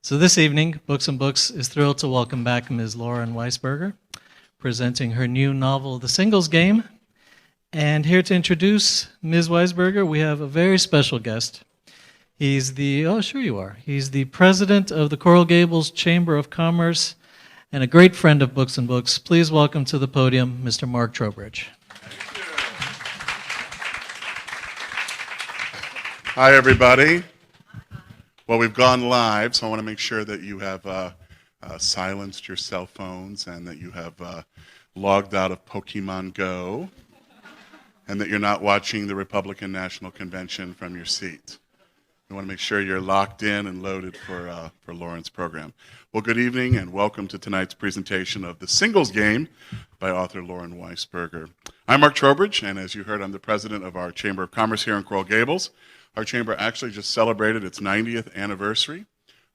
So this evening, Books and Books is thrilled to welcome back Ms. Lauren Weisberger, presenting her new novel, The Singles Game. And here to introduce Ms. Weisberger, we have a very special guest. He's He's the president of the Coral Gables Chamber of Commerce and a great friend of Books and Books. Please welcome to the podium, Mr. Mark Trowbridge. Hi, everybody. Well, we've gone live, so I want to make sure that you have silenced your cell phones and that you have logged out of Pokemon Go and that you're not watching the Republican National Convention from your seat. We want to make sure you're locked in and loaded for Lauren's program. Well, good evening and welcome to tonight's presentation of The Singles Game by author Lauren Weisberger. I'm Mark Trowbridge, and as you heard, I'm the president of our Chamber of Commerce here in Coral Gables. Our chamber actually just celebrated its 90th anniversary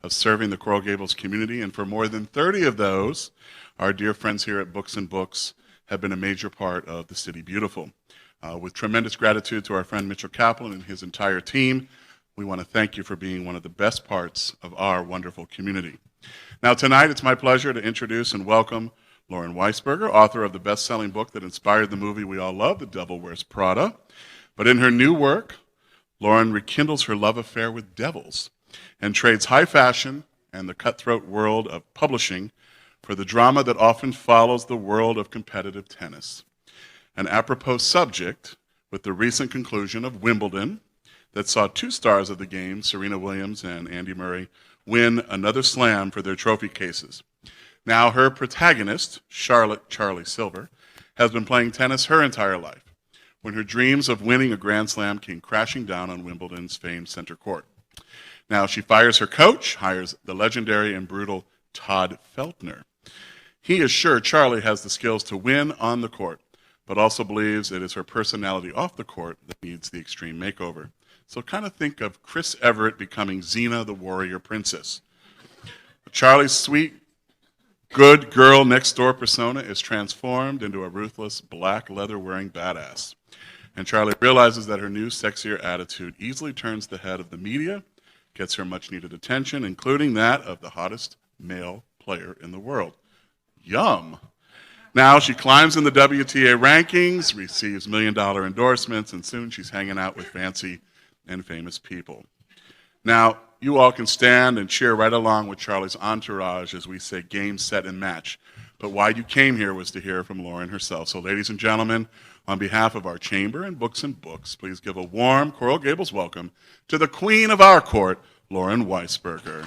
of serving the Coral Gables community, and for more than 30 of those, our dear friends here at Books and Books have been a major part of the City Beautiful. With tremendous gratitude to our friend Mitchell Kaplan and his entire team, we want to thank you for being one of the best parts of our wonderful community. Now tonight, it's my pleasure to introduce and welcome Lauren Weisberger, author of the best-selling book that inspired the movie we all love, The Devil Wears Prada. But in her new work, Lauren rekindles her love affair with devils and trades high fashion and the cutthroat world of publishing for the drama that often follows the world of competitive tennis. An apropos subject with the recent conclusion of Wimbledon that saw two stars of the game, Serena Williams and Andy Murray, win another slam for their trophy cases. Now her protagonist, Charlotte Charlie Silver, has been playing tennis her entire life, when her dreams of winning a Grand Slam came crashing down on Wimbledon's famed center court. Now she fires her coach, hires the legendary and brutal Todd Feltner. He is sure Charlie has the skills to win on the court, but also believes it is her personality off the court that needs the extreme makeover. So kind of think of Chris Everett becoming Xena the warrior princess. Charlie's sweet, good girl next door persona is transformed into a ruthless black leather-wearing badass. And Charlie realizes that her new, sexier attitude easily turns the head of the media, gets her much-needed attention, including that of the hottest male player in the world. Yum! Now she climbs in the WTA rankings, receives million-dollar endorsements, and soon she's hanging out with fancy and famous people. Now, you all can stand and cheer right along with Charlie's entourage as we say game, set, and match. But why you came here was to hear from Lauren herself. So ladies and gentlemen, on behalf of our chamber and Books and Books, please give a warm Coral Gables welcome to the queen of our court, Lauren Weisberger.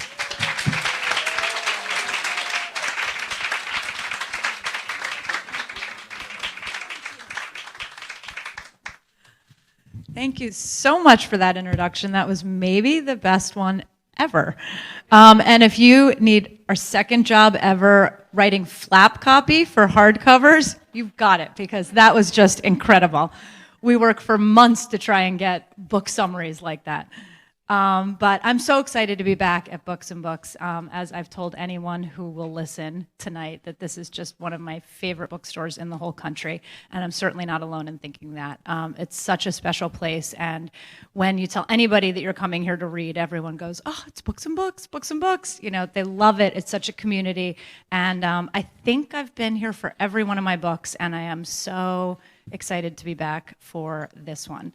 Thank you so much for that introduction. That was maybe the best one ever. And if you need our second job ever writing flap copy for hardcovers, you've got it, because that was just incredible. We work for months to try and get book summaries like that. But I'm so excited to be back at Books and Books. As I've told anyone who will listen tonight, that this is just one of my favorite bookstores in the whole country, and I'm certainly not alone in thinking that. It's such a special place, and when you tell anybody that you're coming here to read, everyone goes, "Oh, it's Books and Books, Books and Books." You know, they love it. It's such a community, and I think I've been here for every one of my books, and I am so excited to be back for this one.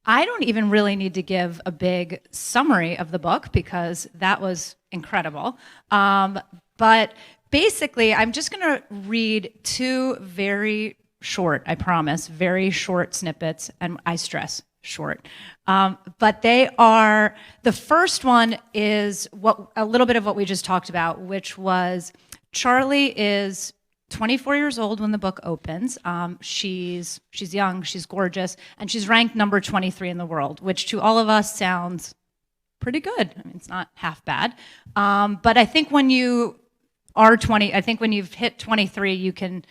I don't even really need to give a big summary of the book because that was incredible. But basically, I'm just going to read two very short, I promise, very short snippets, and I stress short. But they are, the first one is a little bit of what we just talked about, which was Charlie is 24 years old when the book opens. She's young, she's gorgeous, and she's ranked number 23 in the world, which to all of us sounds pretty good. I mean, it's not half bad. But I think when you are 20, I think when you've hit 23, you can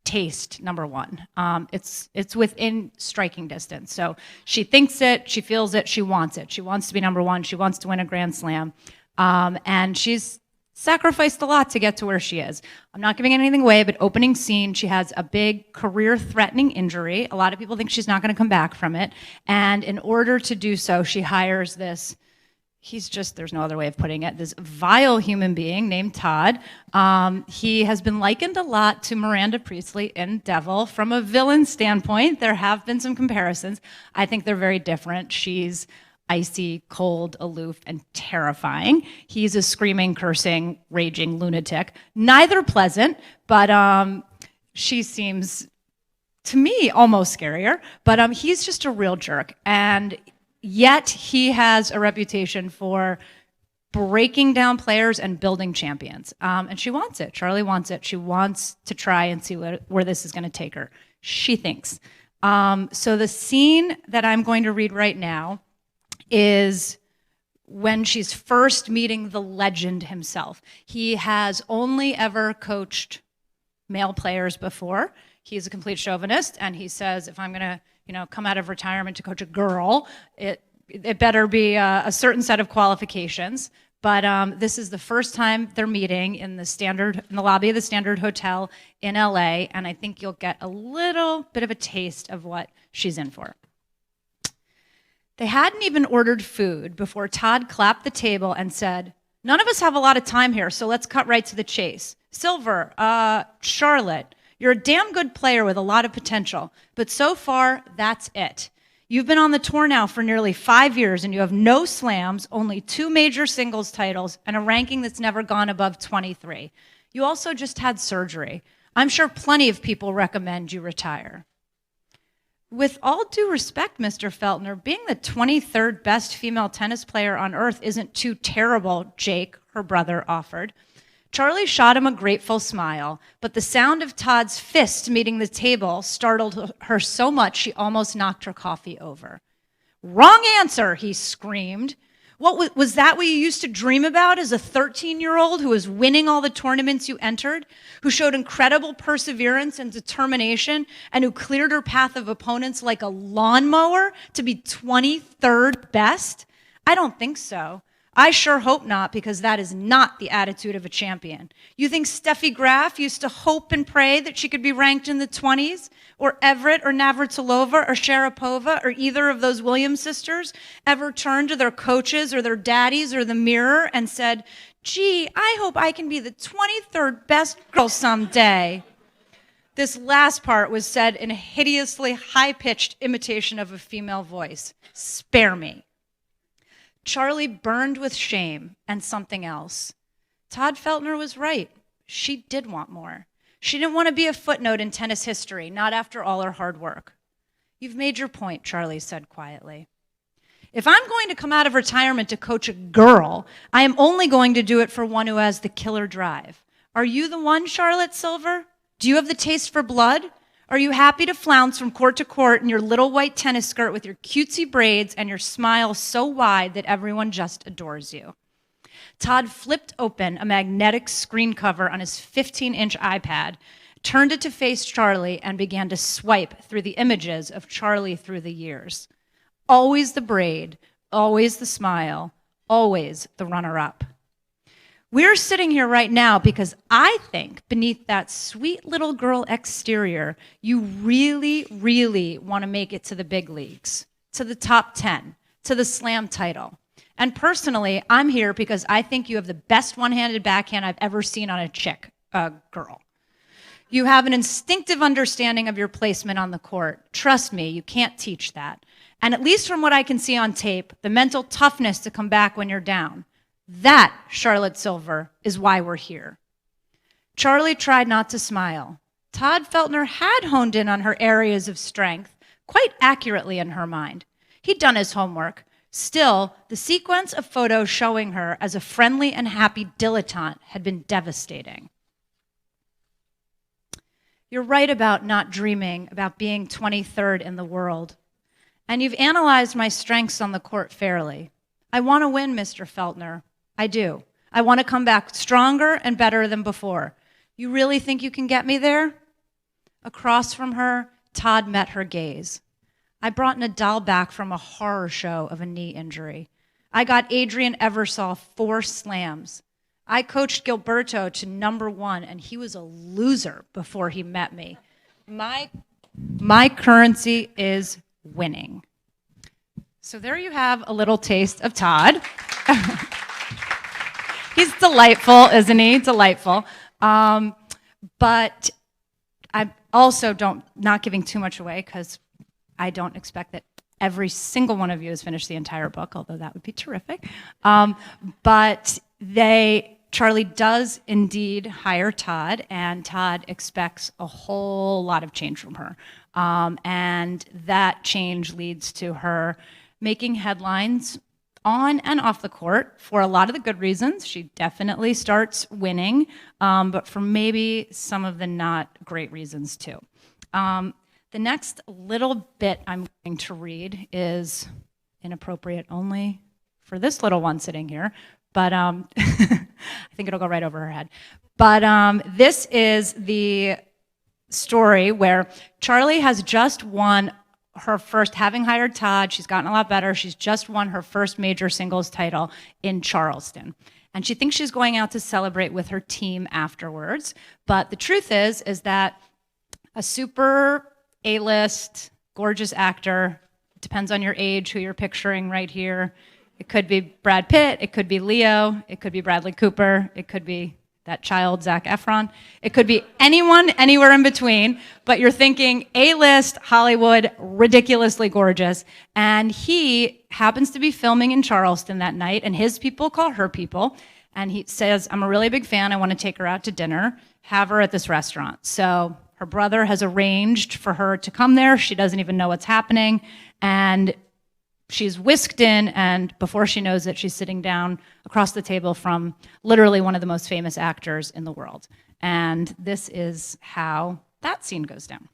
taste number one. It's within striking distance. So she thinks it, she feels it, she wants it. She wants to be number one, she wants to win a Grand Slam. And she's sacrificed a lot to get to where she is. I'm not giving anything away, but opening scene, she has a big career-threatening injury. A lot of people think she's not going to come back from it. And in order to do so, she hires this he's just, there's no other way of putting it, this vile human being named Todd. He has been likened a lot to Miranda Priestley in Devil. From a villain standpoint, there have been some comparisons. I think they're very different. She's icy, cold, aloof, and terrifying. He's a screaming, cursing, raging lunatic. Neither pleasant, but she seems, to me, almost scarier. But he's just a real jerk. And yet he has a reputation for breaking down players and building champions. And she wants it. Charlie wants it. She wants to try and see where this is going to take her. She thinks. So the scene that I'm going to read right now is when she's first meeting the legend himself. He has only ever coached male players before. He's a complete chauvinist, and he says, if I'm going to come out of retirement to coach a girl, it better be a certain set of qualifications. But this is the first time they're meeting in the lobby of the Standard Hotel in LA, and I think you'll get a little bit of a taste of what she's in for. They hadn't even ordered food before Todd clapped the table and said, "None of us have a lot of time here, so let's cut right to the chase. Silver, Charlotte, you're a damn good player with a lot of potential, but so far, that's it. You've been on the tour now for nearly 5 years, and you have no slams, only 2 major singles titles, and a ranking that's never gone above 23. You also just had surgery. I'm sure plenty of people recommend you retire." With all due respect, Mr. Feltner, being the 23rd best female tennis player on earth isn't too terrible, Jake, her brother, offered. Charlie shot him a grateful smile, but the sound of Todd's fist meeting the table startled her so much she almost knocked her coffee over. "Wrong answer," he screamed. "What was that what you used to dream about as a 13-year-old who was winning all the tournaments you entered, who showed incredible perseverance and determination, and who cleared her path of opponents like a lawnmower to be 23rd best? I don't think so. I sure hope not, because that is not the attitude of a champion. You think Steffi Graf used to hope and pray that she could be ranked in the 20s? Or Everett or Navratilova or Sharapova or either of those Williams sisters ever turned to their coaches or their daddies or the mirror and said, 'Gee, I hope I can be the 23rd best girl someday'?" This last part was said in a hideously high-pitched imitation of a female voice. "Spare me." Charlie burned with shame and something else. Todd Feltner was right. She did want more. She didn't want to be a footnote in tennis history, not after all her hard work. "You've made your point," Charlie said quietly. "If I'm going to come out of retirement to coach a girl, I am only going to do it for one who has the killer drive. Are you the one, Charlotte Silver? Do you have the taste for blood? Are you happy to flounce from court to court in your little white tennis skirt with your cutesy braids and your smile so wide that everyone just adores you?" Todd flipped open a magnetic screen cover on his 15-inch iPad, turned it to face Charlie, and began to swipe through the images of Charlie through the years. Always the braid, always the smile, always the runner-up. We're sitting here right now because I think beneath that sweet little girl exterior, you really, really want to make it to the big leagues, to the top 10, to the slam title. And personally, I'm here because I think you have the best one-handed backhand I've ever seen on a girl. You have an instinctive understanding of your placement on the court. Trust me, you can't teach that. And at least from what I can see on tape, the mental toughness to come back when you're down. That, Charlotte Silver, is why we're here. Charlie tried not to smile. Todd Feltner had honed in on her areas of strength, quite accurately in her mind. He'd done his homework. Still, the sequence of photos showing her as a friendly and happy dilettante had been devastating. "You're right about not dreaming about being 23rd in the world. And you've analyzed my strengths on the court fairly. I want to win, Mr. Feltner. I do. I want to come back stronger and better than before. You really think you can get me there?" Across from her, Todd met her gaze. "I brought Nadal back from a horror show of a knee injury. I got Adrian Eversole 4 slams. I coached Gilberto to #1, and he was a loser before he met me. My currency is winning." So there you have a little taste of Todd. He's delightful, isn't he? Delightful. But I also not giving too much away because I don't expect that every single one of you has finished the entire book, although that would be terrific. But Charlie does indeed hire Todd, and Todd expects a whole lot of change from her. And that change leads to her making headlines on and off the court for a lot of the good reasons. She definitely starts winning, but for maybe some of the not great reasons too. The next little bit I'm going to read is inappropriate only for this little one sitting here, but I think it'll go right over her head. But this is the story where Charlie has just won her first, having hired Todd, she's gotten a lot better. She's just won her first major singles title in Charleston. And she thinks she's going out to celebrate with her team afterwards. But the truth is that a super A-list, gorgeous actor, depends on your age, who you're picturing right here. It could be Brad Pitt, it could be Leo, it could be Bradley Cooper, it could be that child, Zac Efron. It could be anyone, anywhere in between, but you're thinking A-list, Hollywood, ridiculously gorgeous. And he happens to be filming in Charleston that night, and his people call her people. And he says, I'm a really big fan, I want to take her out to dinner, have her at this restaurant. So her brother has arranged for her to come there. She doesn't even know what's happening. And she's whisked in, and before she knows it, she's sitting down across the table from literally one of the most famous actors in the world. And this is how that scene goes down.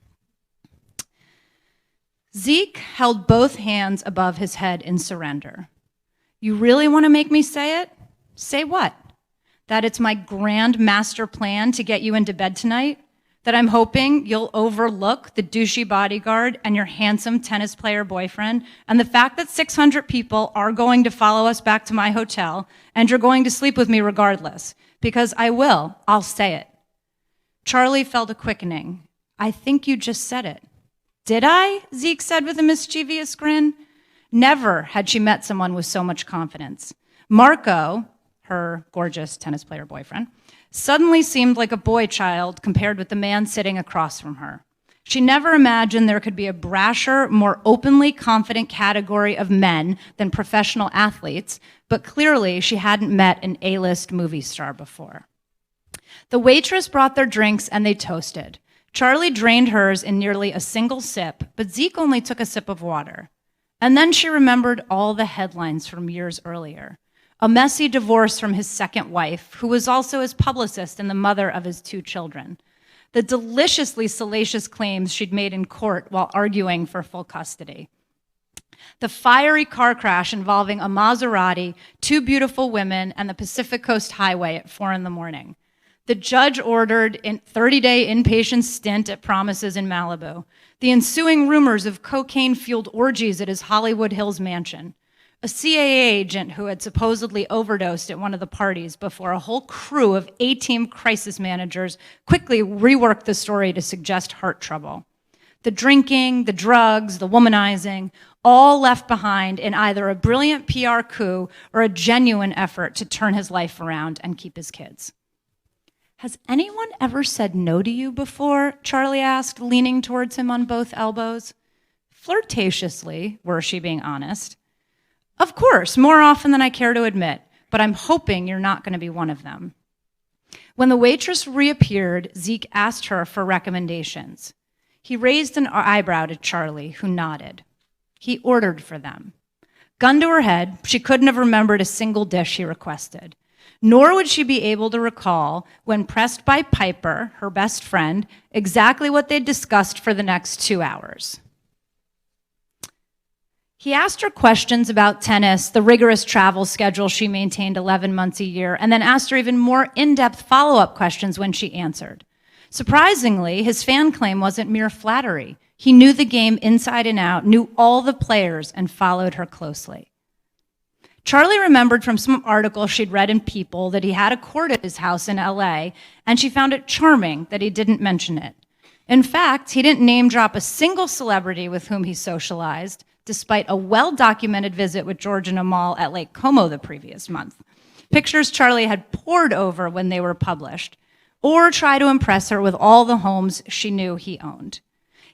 Zeke held both hands above his head in surrender. You really want to make me say it? Say what? That it's my grand master plan to get you into bed tonight? That I'm hoping you'll overlook the douchey bodyguard and your handsome tennis player boyfriend, and the fact that 600 people are going to follow us back to my hotel, and you're going to sleep with me regardless, because I will. I'll say it. Charlie felt a quickening. I think you just said it. Did I? Zeke said with a mischievous grin. Never had she met someone with so much confidence. Marco, her gorgeous tennis player boyfriend, suddenly seemed like a boy child compared with the man sitting across from her. She never imagined there could be a brasher, more openly confident category of men than professional athletes, but clearly she hadn't met an A-list movie star before. The waitress brought their drinks and they toasted. Charlie drained hers in nearly a single sip, but Zeke only took a sip of water. And then she remembered all the headlines from years earlier. A messy divorce from his second wife, who was also his publicist and the mother of his 2 children. The deliciously salacious claims she'd made in court while arguing for full custody. The fiery car crash involving a Maserati, 2 beautiful women, and the Pacific Coast Highway at 4 a.m. The judge ordered a 30-day inpatient stint at Promises in Malibu. The ensuing rumors of cocaine-fueled orgies at his Hollywood Hills mansion. A CIA agent who had supposedly overdosed at one of the parties before a whole crew of A-team crisis managers quickly reworked the story to suggest heart trouble. The drinking, the drugs, the womanizing, all left behind in either a brilliant PR coup or a genuine effort to turn his life around and keep his kids. Has anyone ever said no to you before? Charlie asked, leaning towards him on both elbows. Flirtatiously, were she being honest. Of course, more often than I care to admit, but I'm hoping you're not going to be one of them. When the waitress reappeared, Zeke asked her for recommendations. He raised an eyebrow to Charlie, who nodded. He ordered for them. Gun to her head, she couldn't have remembered a single dish he requested. Nor would she be able to recall, when pressed by Piper, her best friend, exactly what they'd discussed for the next 2 hours. He asked her questions about tennis, the rigorous travel schedule she maintained 11 months a year, and then asked her even more in-depth follow-up questions when she answered. Surprisingly, his fan claim wasn't mere flattery. He knew the game inside and out, knew all the players, and followed her closely. Charlie remembered from some article she'd read in People that he had a court at his house in LA, and she found it charming that he didn't mention it. In fact, he didn't name drop a single celebrity with whom he socialized, despite a well-documented visit with George and Amal at Lake Como the previous month. Pictures Charlie had pored over when they were published, or try to impress her with all the homes she knew he owned.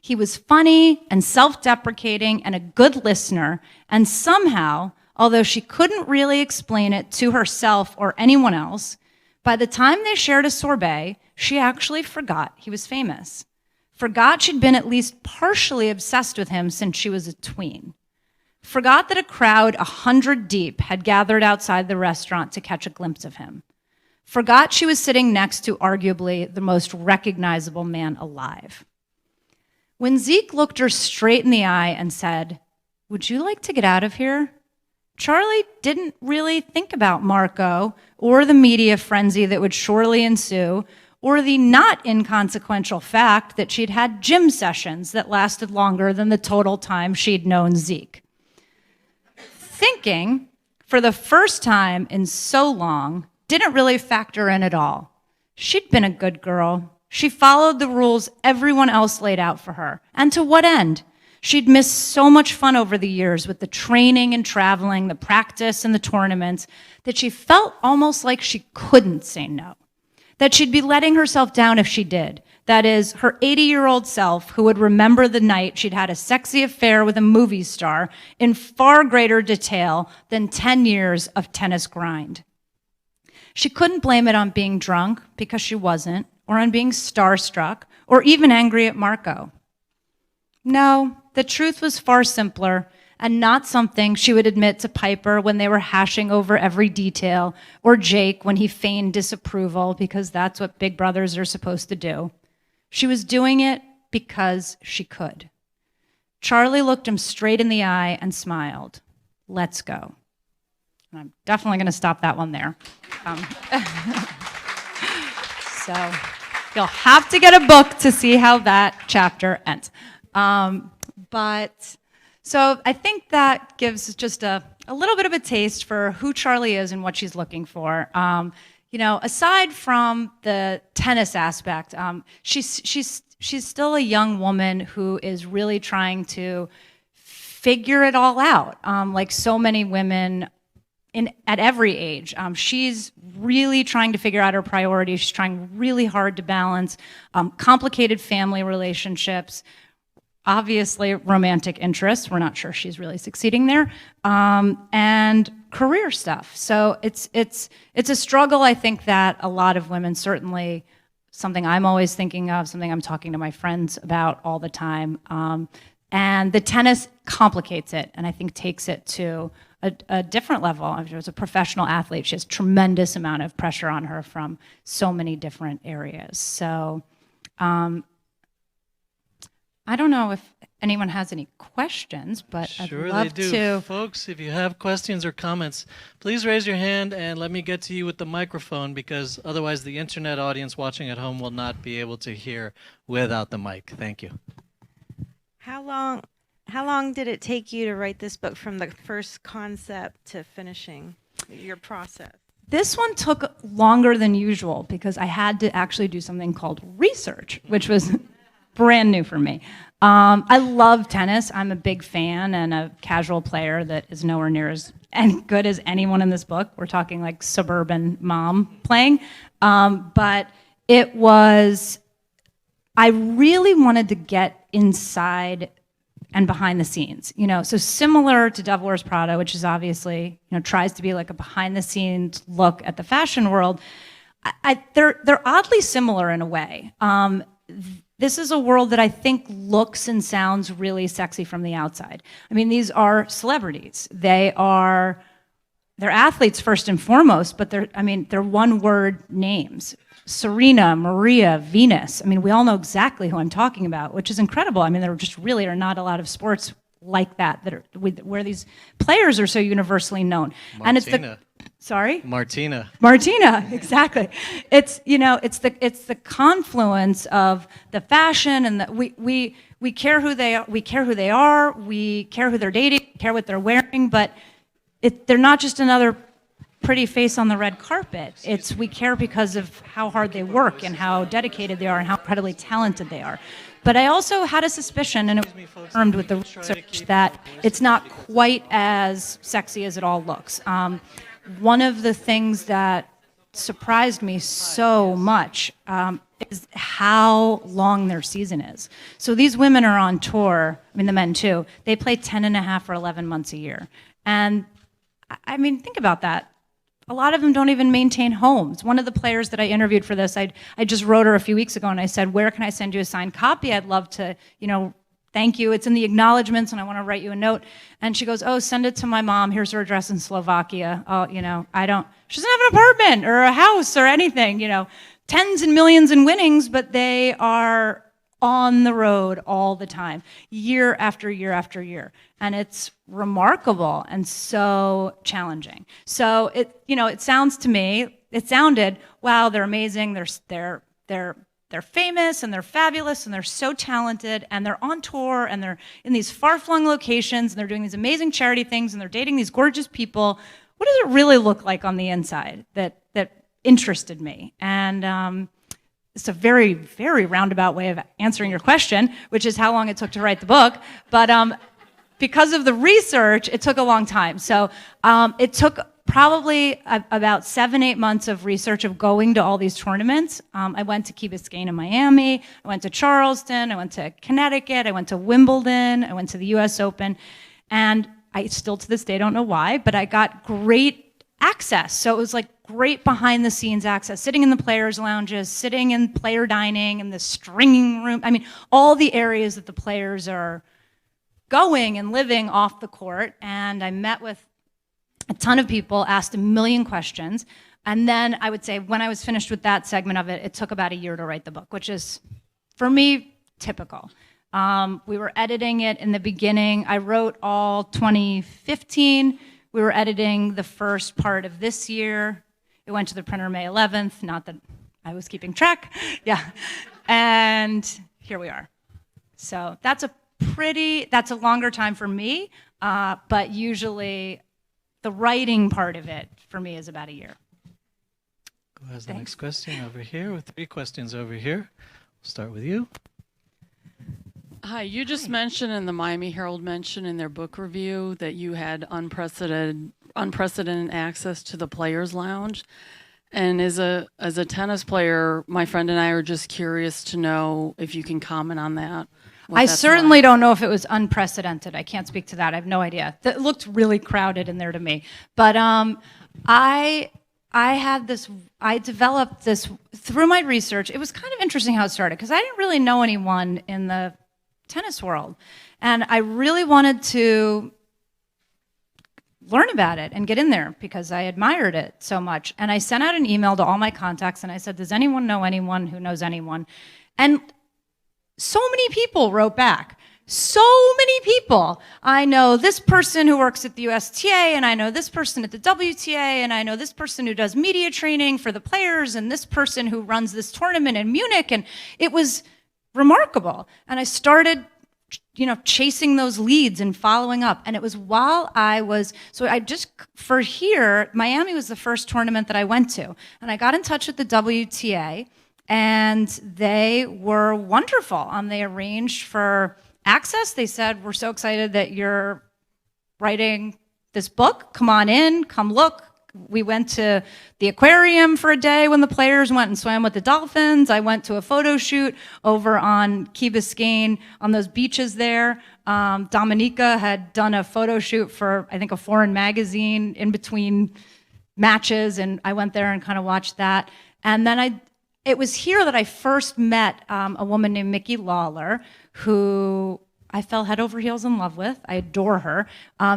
He was funny and self-deprecating and a good listener, and somehow, although she couldn't really explain it to herself or anyone else, by the time they shared a sorbet, she actually forgot he was famous. Forgot she'd been at least partially obsessed with him since she was a tween. Forgot that a crowd 100 deep had gathered outside the restaurant to catch a glimpse of him. Forgot she was sitting next to arguably the most recognizable man alive. When Zeke looked her straight in the eye and said, "Would you like to get out of here?" Charlie didn't really think about Marco or the media frenzy that would surely ensue, or the not inconsequential fact that she'd had gym sessions that lasted longer than the total time she'd known Zeke. Thinking, for the first time in so long, didn't really factor in at all. She'd been a good girl. She followed the rules everyone else laid out for her. And to what end? She'd missed so much fun over the years with the training and traveling, the practice and the tournaments, that she felt almost like she couldn't say no. That she'd be letting herself down if she did. That is, her 80-year-old self who would remember the night she'd had a sexy affair with a movie star in far greater detail than 10 years of tennis grind. She couldn't blame it on being drunk, because she wasn't, or on being starstruck, or even angry at Marco. No, the truth was far simpler, and not something she would admit to Piper when they were hashing over every detail, or Jake when he feigned disapproval, because that's what big brothers are supposed to do. She was doing it because she could. Charlie looked him straight in the eye and smiled. "Let's go." And I'm definitely going to stop that one there. So you'll have to get a book to see how that chapter ends. So I think that gives just a little bit of a taste for who Charlie is and what she's looking for. Aside from the tennis aspect, she's still a young woman who is really trying to figure it all out, like so many women at every age. She's really trying to figure out her priorities. She's trying really hard to balance complicated family relationships, obviously romantic interests. We're not sure she's really succeeding there, and career stuff. So it's a struggle, I think, that a lot of women, certainly something I'm always thinking of, something I'm talking to my friends about all the time. And the tennis complicates it, and I think takes it to a different level. As a professional athlete, she has tremendous amount of pressure on her from so many different areas. So I don't know if anyone has any questions, but Sure I'd love they do. to. Folks, if you have questions or comments, please raise your hand and let me get to you with the microphone, because otherwise the internet audience watching at home will not be able to hear without the mic. Thank you. How long did it take you to write this book from the first concept to finishing your process? This one took longer than usual because I had to actually do something called research, which was brand new for me. I love tennis. I'm a big fan and a casual player that is nowhere near as good as anyone in this book. We're talking like suburban mom playing. But it was, I really wanted to get inside and behind the scenes, so similar to Devil Wears Prada, which is obviously, tries to be like a behind the scenes look at the fashion world. They're oddly similar in a way. This is a world that I think looks and sounds really sexy from the outside. I mean, these are celebrities. They're athletes first and foremost, but they're one-word names. Serena, Maria, Venus. I mean, we all know exactly who I'm talking about, which is incredible. I mean, there just really are not a lot of sports like that where these players are so universally known. Martina. And it's Martina, exactly. It's the confluence of the fashion and we care who they are, we care who they're dating, we care what they're wearing, but they're not just another pretty face on the red carpet. It's we care because of how hard they work and how dedicated they are and how incredibly talented they are. But I also had a suspicion, and it was confirmed with the research, that it's not quite as sexy as it all looks. One of the things that surprised me so much is how long their season is. So these women are on tour, I mean the men too, they play 10 and a half or 11 months a year. And I mean, think about that. A lot of them don't even maintain homes. One of the players that I interviewed for this, I just wrote her a few weeks ago and I said, where can I send you a signed copy? I'd love to, thank you. It's in the acknowledgments and I want to write you a note. And she goes, oh, send it to my mom. Here's her address in Slovakia. Oh, she doesn't have an apartment or a house or anything, tens and millions in winnings, but they are on the road all the time, year after year after year. And it's remarkable and so challenging. So it sounded, wow, they're amazing. They're famous and they're fabulous and they're so talented and they're on tour and they're in these far-flung locations and they're doing these amazing charity things and they're dating these gorgeous people. What does it really look like on the inside that interested me? And it's a very, very roundabout way of answering your question, which is how long it took to write the book. But because of the research, it took a long time. So it took probably about 7-8 months of research of going to all these tournaments. I went to Key Biscayne in Miami. I went to Charleston. I went to Connecticut. I went to Wimbledon. I went to the US Open. And I still to this day don't know why, but I got great access. So it was like great behind the scenes access, sitting in the players' lounges, sitting in player dining, in the stringing room. I mean, all the areas that the players are going and living off the court. And I met with a ton of people, asked a million questions. And then I would say when I was finished with that segment of it, it took about a year to write the book, which is, for me, typical. We were editing it in the beginning. I wrote all 2015. We were editing the first part of this year. It went to the printer May 11th, not that I was keeping track. Yeah. And here we are. So that's a longer time for me, but usually the writing part of it for me is about a year. Who has the next question over here? With 3 questions over here. We'll start with you. Hi, you just mentioned, and the Miami Herald mentioned in their book review, that you had unprecedented access to the Players Lounge. And as a tennis player, my friend and I are just curious to know if you can comment on that. I certainly don't know if it was unprecedented. I can't speak to that. I have no idea. It looked really crowded in there to me. But I developed this through my research. It was kind of interesting how it started because I didn't really know anyone in the tennis world. And I really wanted to learn about it and get in there because I admired it so much. And I sent out an email to all my contacts and I said, does anyone know anyone who knows anyone? And so many people wrote back. So many people. I know this person who works at the USTA, and I know this person at the WTA, and I know this person who does media training for the players, and this person who runs this tournament in Munich. And it was remarkable. And I started, chasing those leads and following up. And it was while for here, Miami was the first tournament that I went to. And I got in touch with the WTA, and they were wonderful. They arranged for access. They said, we're so excited that you're writing this book. Come on in, come look. We went to the aquarium for a day when the players went and swam with the dolphins. I went to a photo shoot over on Key Biscayne on those beaches there. Dominica had done a photo shoot for, I think, a foreign magazine in between matches, and I went there and kind of watched that. And then it was here that I first met a woman named Mickey Lawler, who I fell head over heels in love with. I adore her.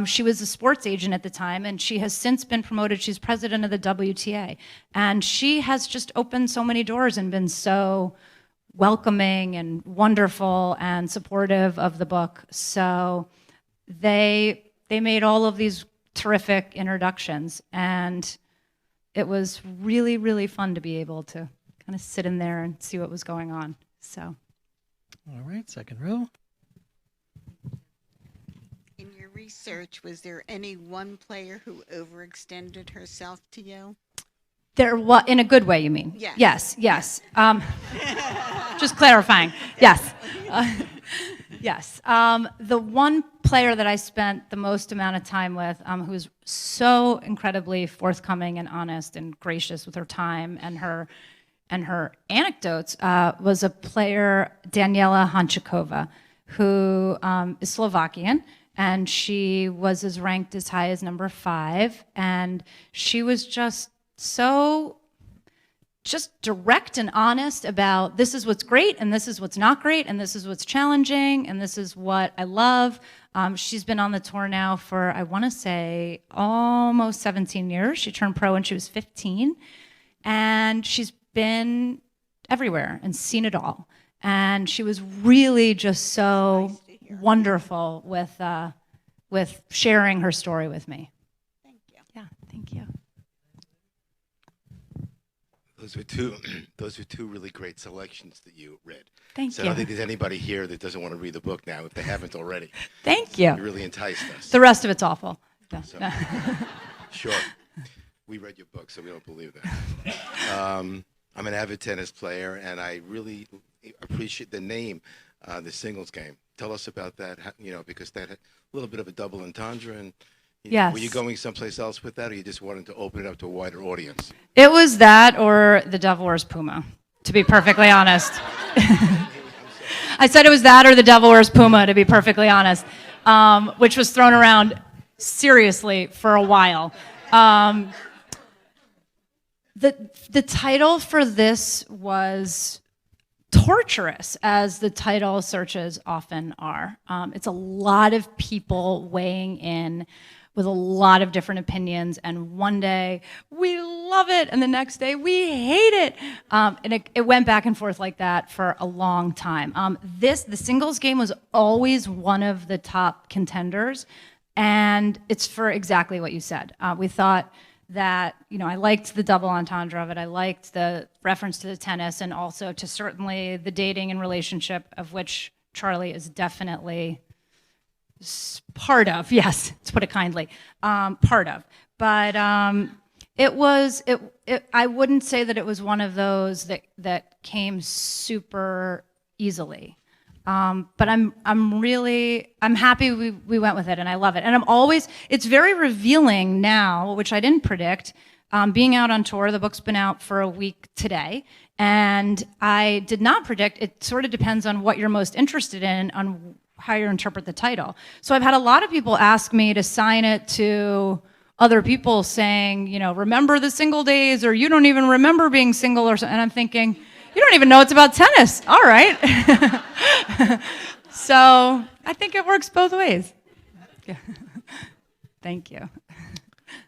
She was a sports agent at the time, and she has since been promoted. She's president of the WTA. And she has just opened so many doors and been so welcoming and wonderful and supportive of the book. So they made all of these terrific introductions, and it was really, really fun to be able to kind of sit in there and see what was going on. So, all right, second row. In your research, was there any one player who overextended herself to you? There was, in a good way, you mean? Yes. Yes, yes. Just clarifying. Yes. Yes. The one player that I spent the most amount of time with, who was so incredibly forthcoming and honest and gracious with her time and her anecdotes, was a player, Daniela Hančíková, who is Slovakian, and she was ranked as high as number 5, and she was just direct and honest about this is what's great and this is what's not great and this is what's challenging and this is what I love. She's been on the tour now for, I want to say, almost 17 years. She turned pro when she was 15, and she's been everywhere and seen it all. And she was really just so wonderful with sharing her story with me. Thank you. Yeah, thank you. Those are two really great selections that you read. Thank So you. I don't think there's anybody here that doesn't want to read the book now if they haven't already. Thank you. You really enticed us. The rest of it's awful. So, sure. We read your book, so we don't believe that. I'm an avid tennis player, and I really appreciate the name, the singles game. Tell us about that, because that had a little bit of a double entendre. And Yes. were you going someplace else with that, or you just wanted to open it up to a wider audience? It was that or The Devil Wears Puma, to be perfectly honest. I said it was that or The Devil Wears Puma, to be perfectly honest, which was thrown around seriously for a while. The title for this was torturous, as the title searches often are. It's a lot of people weighing in with a lot of different opinions, and one day we love it, and the next day we hate it. And it went back and forth like that for a long time. The singles game was always one of the top contenders, and it's for exactly what you said. We thought that, I liked the double entendre of it. I liked the reference to the tennis and also to certainly the dating and relationship, of which Charlie is definitely part of. Yes, to put it kindly, part of. But I wouldn't say that it was one of those that came super easily. But I'm happy we went with it, and I love it. And it's very revealing now, which I didn't predict, being out on tour. The book's been out for a week today, and I did not predict. It sort of depends on what you're most interested in, on how you interpret the title. So I've had a lot of people ask me to sign it to other people saying, remember the single days, or you don't even remember being single, or something. And I'm thinking, you don't even know it's about tennis. All right. So I think it works both ways. Yeah. Thank you.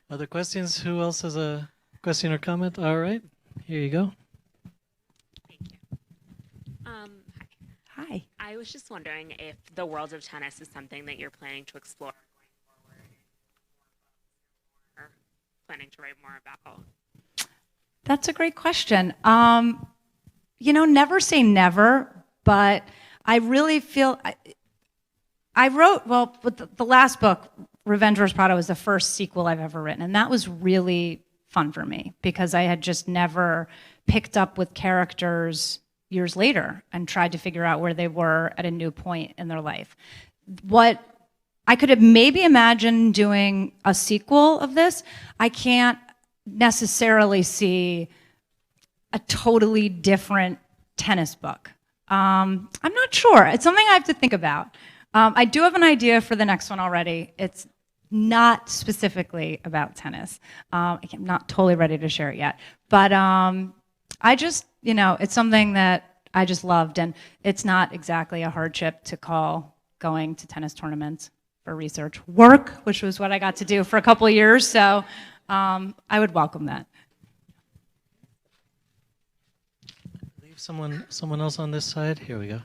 Other questions? Who else has a question or comment? All right, here you go. Thank you. Hi. I was just wondering if the world of tennis is something that you're planning to explore going forward, or planning to write more about. That's a great question. Never say never, but I really feel I wrote, with the last book, Revenge Wears Prada, was the first sequel I've ever written, and that was really fun for me because I had just never picked up with characters years later and tried to figure out where they were at a new point in their life. What I could have maybe imagined doing a sequel of this, I can't necessarily see a totally different tennis book. I'm not sure. It's something I have to think about. I do have an idea for the next one already. It's not specifically about tennis. I'm not totally ready to share it yet. But I just, it's something that I just loved. And it's not exactly a hardship to call going to tennis tournaments for research work, which was what I got to do for a couple of years. So I would welcome that. Leave someone else on this side. Here we go.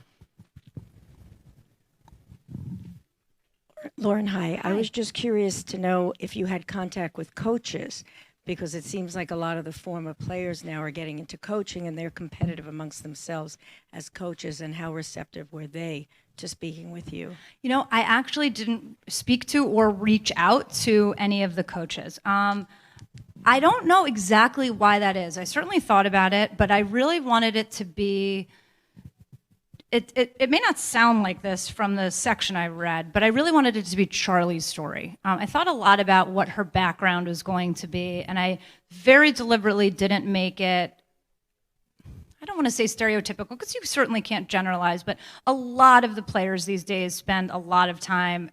Lauren, hi. I was just curious to know if you had contact with coaches, because it seems like a lot of the former players now are getting into coaching and they're competitive amongst themselves as coaches, and how receptive were they to speaking with you? You know, I actually didn't speak to or reach out to any of the coaches. I don't know exactly why that is. I certainly thought about it, but I really wanted it to be, it may not sound like this from the section I read, but I really wanted it to be Charlie's story. I thought a lot about what her background was going to be, and I very deliberately didn't make it, I don't want to say stereotypical, because you certainly can't generalize, but a lot of the players these days spend a lot of time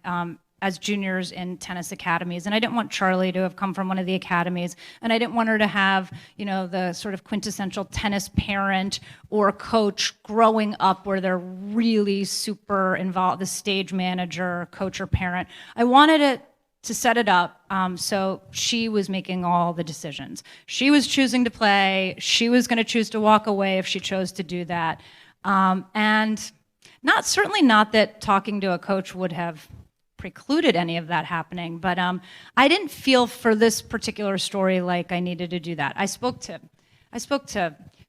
as juniors in tennis academies, and I didn't want Charlie to have come from one of the academies, and I didn't want her to have, you know, the sort of quintessential tennis parent or coach growing up where they're really super involved, the stage manager, coach or parent. I wanted it to set it up so she was making all the decisions. She was choosing to play. She was going to choose to walk away if she chose to do that. And certainly not that talking to a coach would have precluded any of that happening, but I didn't feel for this particular story like I needed to do that. I spoke to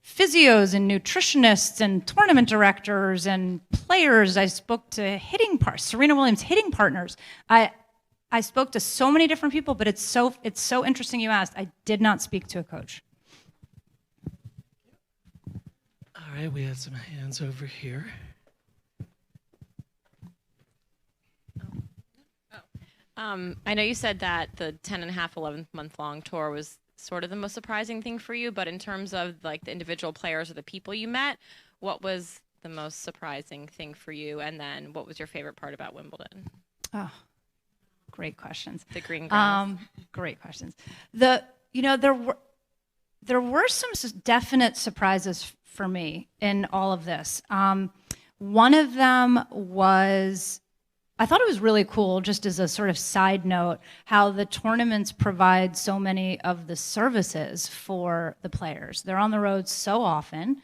physios and nutritionists and tournament directors and players. I spoke to Serena Williams hitting partners. I spoke to so many different people, but it's so interesting you asked. I did not speak to a coach. All right, we had some hands over here. I know you said that the 10 and a half, 11-month-long tour was sort of the most surprising thing for you, but in terms of like the individual players or the people you met, what was the most surprising thing for you? And then what was your favorite part about Wimbledon? Oh, great questions. The green grass. Great questions. There were some definite surprises for me in all of this. One of them was, I thought it was really cool, just as a sort of side note, how the tournaments provide so many of the services for the players. They're on the road so often.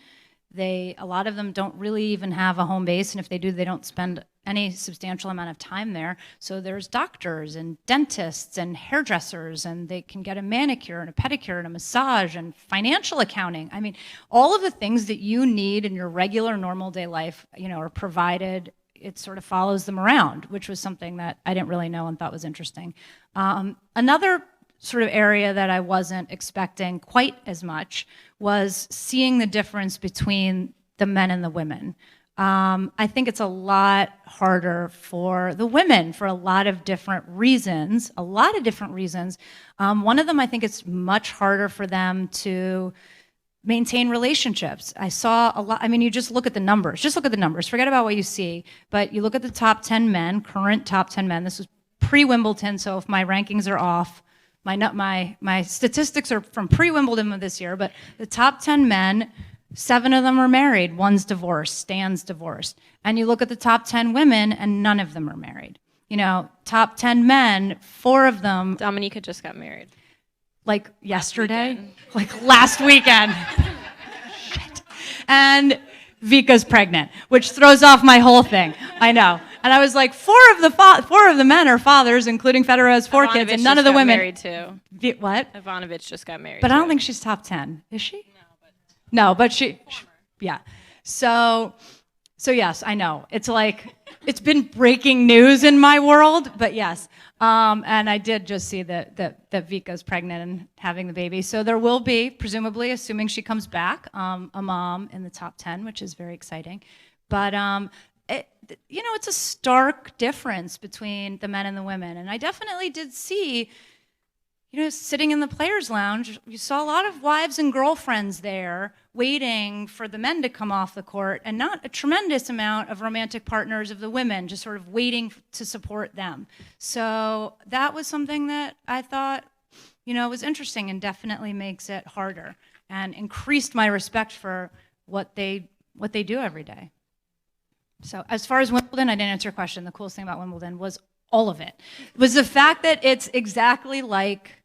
A lot of them don't really even have a home base, and if they do, they don't spend any substantial amount of time there. So there's doctors and dentists and hairdressers, and they can get a manicure and a pedicure and a massage and financial accounting. I mean, all of the things that you need in your regular normal day life, you know, are provided. It sort of follows them around, which was something that I didn't really know and thought was interesting. Another sort of area that I wasn't expecting quite as much was seeing the difference between the men and the women. I think it's a lot harder for the women for a lot of different reasons, One of them, I think it's much harder for them to maintain relationships. I saw a lot, I mean, you just look at the numbers. Forget about what you see. But you look at the top 10 men, current top 10 men. This was pre-Wimbledon, so if my rankings are off, my statistics are from pre-Wimbledon of this year, but the top 10 men, 7 of them are married, 1's divorced, Stan's divorced. And you look at the top 10 women, and none of them are married. You know, top 10 men, 4 of them. Dominica just got married. Like yesterday? Like last weekend. Shit. And Vika's pregnant, which throws off my whole thing. I know. And I was like, 4 of the men are fathers, including Federer has 4 kids, and none of the women. Married too. What? Ivanovic just got married. But I don't think she's top 10. Is she? No, but she yeah. So yes, I know. It's like, it's been breaking news in my world, but yes. And I did just see that Vika's pregnant and having the baby. So there will be, presumably, assuming she comes back, a mom in the top 10, which is very exciting. But, it's a stark difference between the men and the women. And I definitely did see, sitting in the players' lounge, you saw a lot of wives and girlfriends there waiting for the men to come off the court, and not a tremendous amount of romantic partners of the women, just sort of waiting to support them. So that was something that I thought, was interesting and definitely makes it harder and increased my respect for what they do every day. So as far as Wimbledon, I didn't answer your question. The coolest thing about Wimbledon was all of it. It was the fact that it's exactly like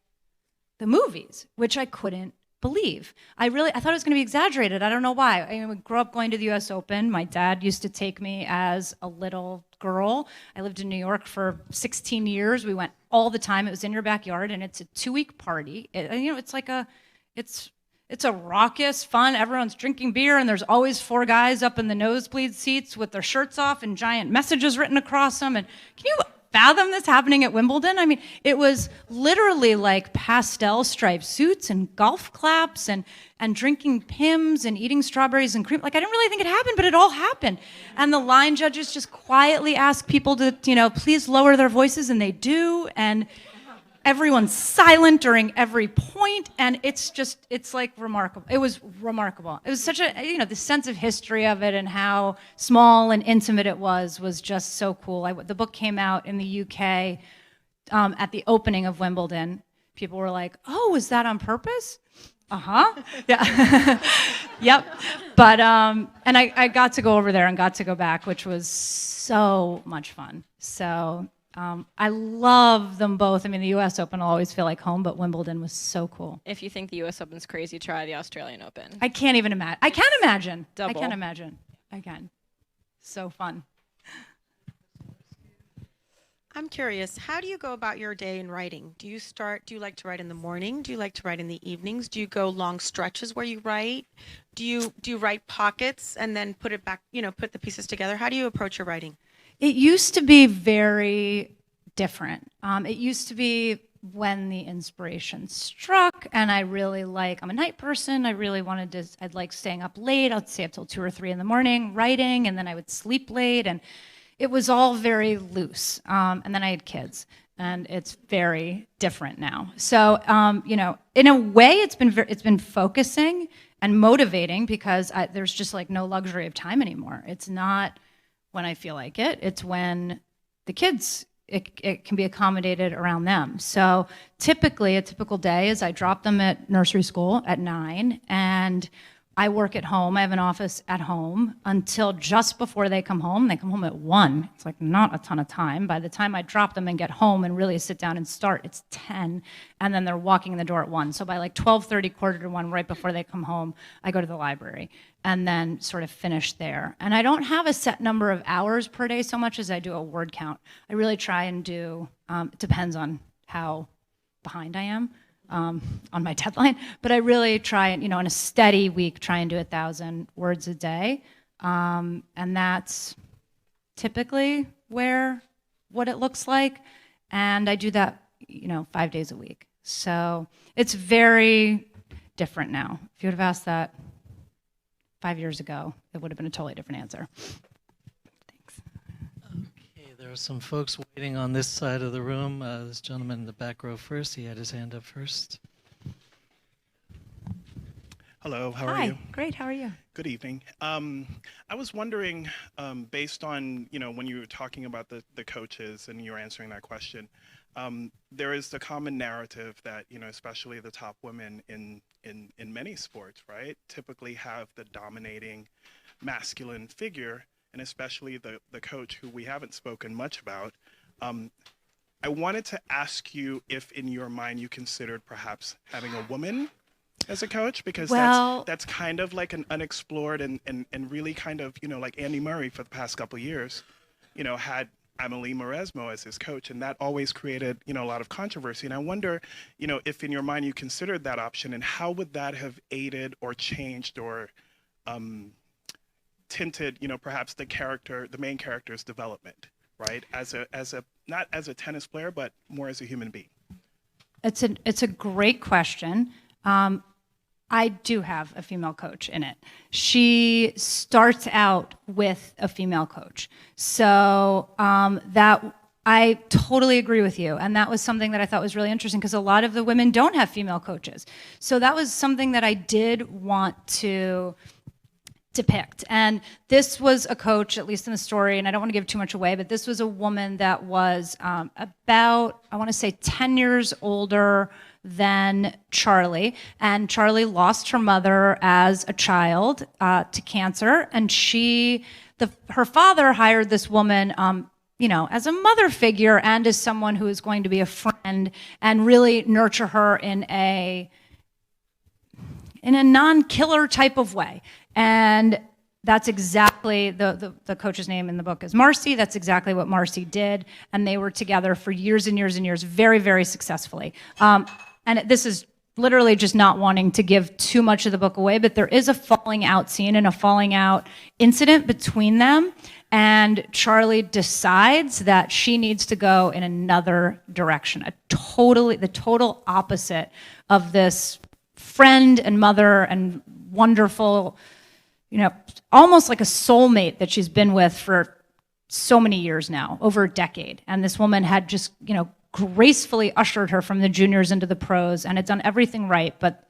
the movies, which I couldn't believe. I thought it was going to be exaggerated. I don't know why. I grew up going to the U.S. Open. My dad used to take me as a little girl. I lived in New York for 16 years. We went all the time. It was in your backyard, and it's a 2-week party. It's It's a raucous, fun, everyone's drinking beer, and there's always 4 guys up in the nosebleed seats with their shirts off and giant messages written across them. And can you fathom this happening at Wimbledon? I mean, it was literally like pastel striped suits and golf claps and drinking Pimm's and eating strawberries and cream. Like, I didn't really think it happened, but it all happened. And the line judges just quietly ask people to, please lower their voices, and they do. And everyone's silent during every point, and it's like remarkable. It was remarkable. It was such a, the sense of history of it and how small and intimate it was just so cool. The book came out in the UK at the opening of Wimbledon. People were like, "Oh, was that on purpose?" Yeah. Yep. But and I got to go over there and got to go back, which was so much fun. So I love them both. I mean, the U.S. Open will always feel like home, but Wimbledon was so cool. If you think the U.S. Open's crazy, try the Australian Open. I can't even imagine. I can imagine. Double. I can imagine. I can. So fun. I'm curious, how do you go about your day in writing? Do you like to write in the morning? Do you like to write in the evenings? Do you go long stretches where you write? Do you write pockets and then put it back, put the pieces together? How do you approach your writing? It used to be very different. It used to be when the inspiration struck, and I'm a night person. I'd like staying up late. I'd stay up till 2 or 3 in the morning writing, and then I would sleep late, and it was all very loose. And then I had kids, and it's very different now. So, in a way, it's been focusing and motivating because there's just like no luxury of time anymore. It's not when I feel like it. It's when the kids, it can be accommodated around them. So typically, a typical day is I drop them at nursery school at 9, and I work at home. I have an office at home until just before they come home. They come home at 1. It's like not a ton of time. By the time I drop them and get home and really sit down and start, it's 10, and then they're walking in the door at 1. So by like 12:30, quarter to 1, right before they come home, I go to the library and then sort of finish there. And I don't have a set number of hours per day so much as I do a word count. I really try and do, it depends on how behind I am on my deadline, but I really try and, in a steady week, try and do 1,000 words a day. And that's typically what it looks like. And I do that, 5 days a week. So it's very different now. If you would have asked that 5 years ago, it would have been a totally different answer. Thanks. Okay, there are some folks waiting on this side of the room. This gentleman in the back row first. He had his hand up first. Hello, how are Hi, you? great, how are you? Good evening. I was wondering, based on, when you were talking about the coaches and you were answering that question, there is the common narrative that, especially the top women in many sports, right, typically have the dominating masculine figure, and especially the coach who we haven't spoken much about. I wanted to ask you if in your mind you considered perhaps having a woman as a coach, because that's kind of like an unexplored and really kind of, like Andy Murray for the past couple of years, had Amelie Mauresmo as his coach, and that always created, a lot of controversy. And I wonder, if in your mind you considered that option, and how would that have aided or changed or tinted, perhaps the main character's development, right? As a not as a tennis player, but more as a human being. It's a great question. I do have a female coach in it. She starts out with a female coach. So that I totally agree with you. And that was something that I thought was really interesting because a lot of the women don't have female coaches. So that was something that I did want to depict. And this was a coach, at least in the story, and I don't want to give too much away, but this was a woman that was about, I want to say 10 years older than Charlie. And Charlie lost her mother as a child to cancer. And her father hired this woman, as a mother figure and as someone who is going to be a friend and really nurture her in a non-killer type of way. And that's exactly, the coach's name in the book is Marcy. That's exactly what Marcy did. And they were together for years and years and years, very, very successfully. And this is literally just not wanting to give too much of the book away, but there is a falling out scene and a falling out incident between them. And Charlie decides that she needs to go in another direction, the total opposite of this friend and mother and wonderful, almost like a soulmate that she's been with for so many years now, over a decade. And this woman had just, gracefully ushered her from the juniors into the pros and had done everything right, but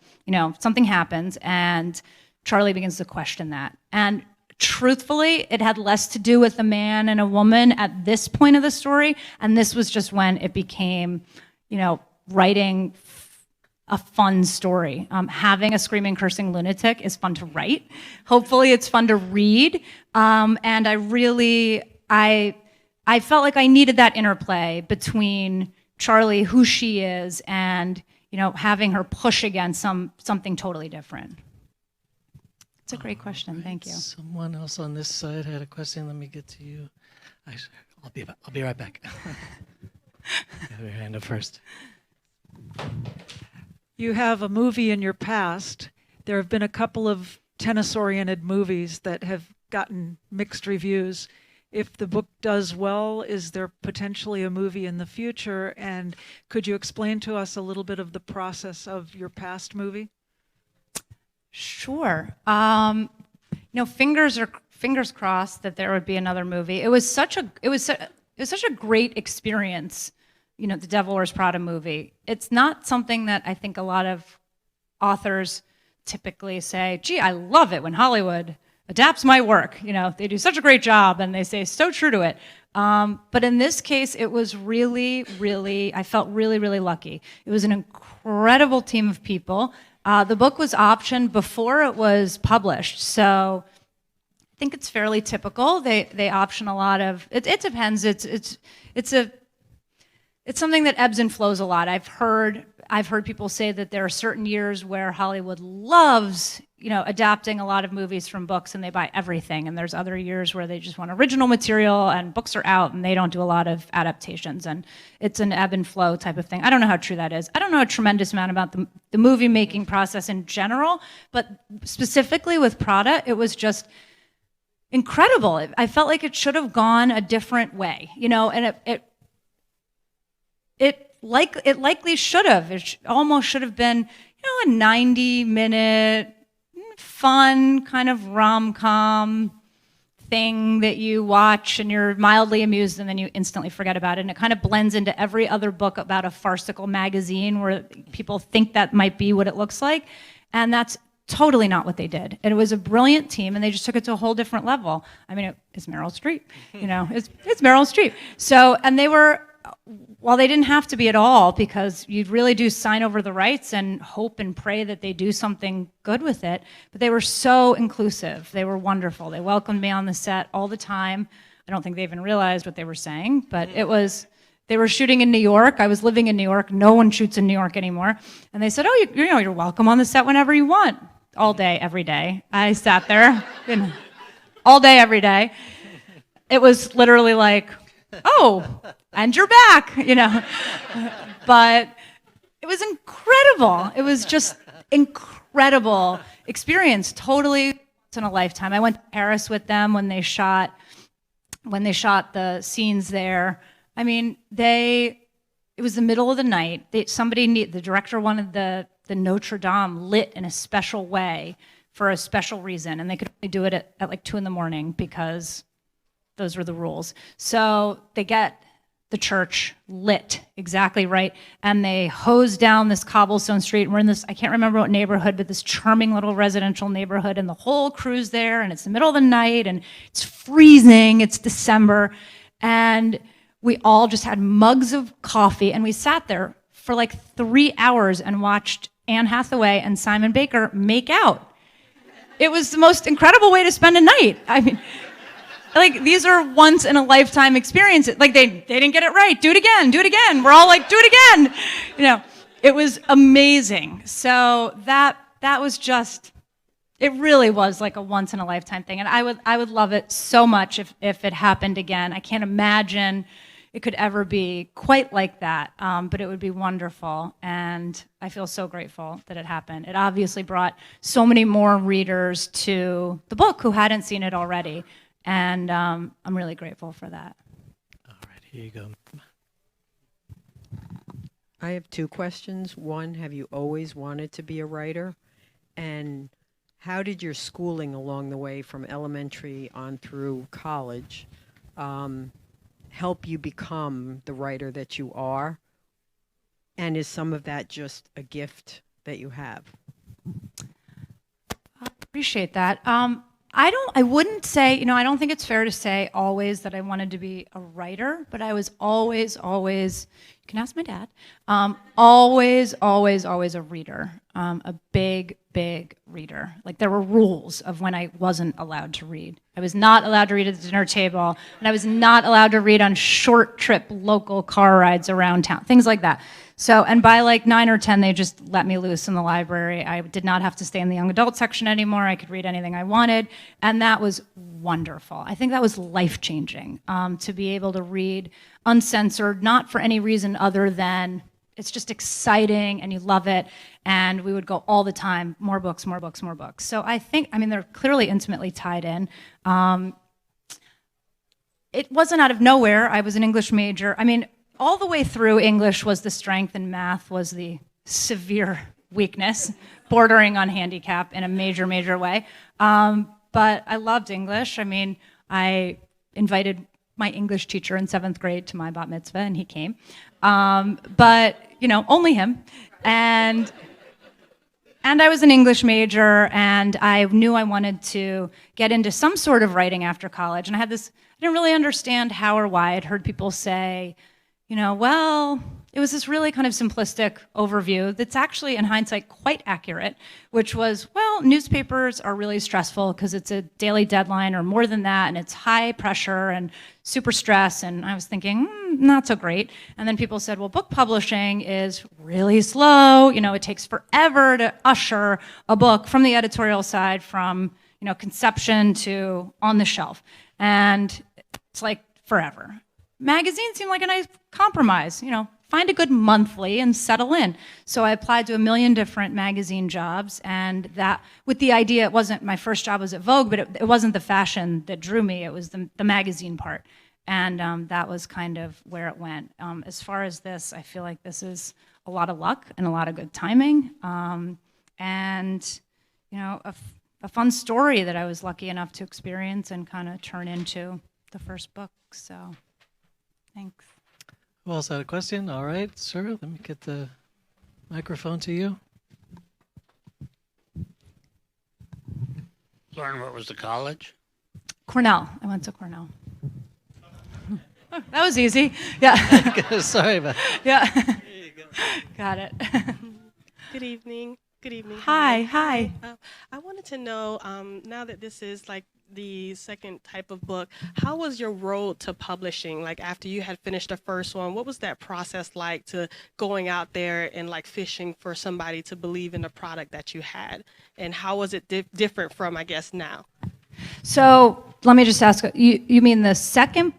something happens and Charlie begins to question that. And truthfully, it had less to do with a man and a woman at this point of the story, and this was just when it became, writing a fun story. Having a screaming, cursing lunatic is fun to write. Hopefully it's fun to read. And I felt like I needed that interplay between Charlie, who she is, and having her push against something totally different. It's a great question. Thank you. Someone else on this side had a question. Let me get to you. I'll be right back. Have your hand up first. You have a movie in your past. There have been a couple of tennis-oriented movies that have gotten mixed reviews. If the book does well, is there potentially a movie in the future? And could you explain to us a little bit of the process of your past movie? Sure. Fingers crossed that there would be another movie. It was such a great experience. The Devil Wears Prada movie. It's not something that I think a lot of authors typically say, gee, I love it when Hollywood adapts my work. They do such a great job and they say so true to it. But in this case, it was really, really, I felt really, really lucky. It was an incredible team of people. The book was optioned before it was published, so I think it's fairly typical. They option a lot of, it depends. It's something that ebbs and flows a lot. I've heard people say that there are certain years where Hollywood loves, adapting a lot of movies from books and they buy everything. And there's other years where they just want original material and books are out and they don't do a lot of adaptations. And it's an ebb and flow type of thing. I don't know how true that is. I don't know a tremendous amount about the movie making process in general, but specifically with Prada, it was just incredible. I felt like it should have gone a different way, and it likely should have. It almost should have been, a 90-minute fun kind of rom-com thing that you watch and you're mildly amused and then you instantly forget about it. And it kind of blends into every other book about a farcical magazine where people think that might be what it looks like. And that's totally not what they did. And it was a brilliant team and they just took it to a whole different level. I mean, it's Meryl Streep, it's Meryl Streep. So, and they were, well, they didn't have to be at all because you really do sign over the rights and hope and pray that they do something good with it. But they were so inclusive. They were wonderful. They welcomed me on the set all the time. I don't think they even realized what they were saying, but they were shooting in New York. I was living in New York. No one shoots in New York anymore. And they said, oh, you're welcome on the set whenever you want. All day, every day. I sat there all day, every day. It was literally like, oh, and you're back, But it was incredible. It was just incredible experience, totally once in a lifetime. I went to Paris with them when they shot the scenes there. I mean, it was the middle of the night. The director wanted the Notre Dame lit in a special way for a special reason, and they could only do it at like 2 a.m. because those were the rules. So they get the church lit exactly right, and they hose down this cobblestone street. And we're in this, I can't remember what neighborhood, but this charming little residential neighborhood, and the whole crew's there, and it's the middle of the night, and it's freezing, it's December, and we all just had mugs of coffee, and we sat there for like 3 hours and watched Anne Hathaway and Simon Baker make out. It was the most incredible way to spend a night. I mean, like, these are once in a lifetime experiences. Like, they didn't get it right. Do it again. We're all like, do it again. It was amazing. So that was just, it really was like a once in a lifetime thing. And I would love it so much if it happened again. I can't imagine it could ever be quite like that, but it would be wonderful. And I feel so grateful that it happened. It obviously brought so many more readers to the book who hadn't seen it already. And I'm really grateful for that. All right, here you go. I have two questions. One, have you always wanted to be a writer? And how did your schooling along the way from elementary on through college help you become the writer that you are? And is some of that just a gift that you have? I appreciate that. I wouldn't say, I don't think it's fair to say always that I wanted to be a writer, but I was always, you can ask my dad, always a reader, a big reader. Like there were rules of when I wasn't allowed to read. I was not allowed to read at the dinner table, and I was not allowed to read on short trip local car rides around town, things like that. So, and by like 9 or 10, they just let me loose in the library. I did not have to stay in the young adult section anymore. I could read anything I wanted, and that was wonderful. I think that was life-changing, to be able to read uncensored, not for any reason other than it's just exciting and you love it, and we would go all the time, more books. So I think, they're clearly intimately tied in. It wasn't out of nowhere. I was an English major. All the way through, English was the strength and math was the severe weakness, bordering on handicap in a major way. But I loved English. I invited my English teacher in 7th grade to my bat mitzvah, and he came. But, only him. And I was an English major, and I knew I wanted to get into some sort of writing after college. And I didn't really understand how or why. I'd heard people say, it was this really kind of simplistic overview that's actually, in hindsight, quite accurate, which was, newspapers are really stressful because it's a daily deadline or more than that, and it's high pressure and super stress, and I was thinking, not so great. And then people said, book publishing is really slow. It takes forever to usher a book from the editorial side from, conception to on the shelf. And it's like forever. Magazines seem like a nice compromise, find a good monthly and settle in. So I applied to a million different magazine jobs, and that, with the idea, it wasn't, my first job was at Vogue, but it wasn't the fashion that drew me, it was the magazine part. And that was kind of where it went. As far as this, I feel like this is a lot of luck and a lot of good timing. And, a fun story that I was lucky enough to experience and kind of turn into the first book, so. Thanks. Who else had a question? All right, sir, let me get the microphone to you. Lauren, what was the college? Cornell. I went to Cornell. Oh, that was easy. Yeah. Sorry about that. Yeah. There you go. Got it. Good evening. Good evening. Hi. I wanted to know, now that this is like the second type of book, how was your road to publishing? Like after you had finished the first one, what was that process like to going out there and like fishing for somebody to believe in the product that you had? And how was it different from, I guess, now? So let me just ask, you mean the second?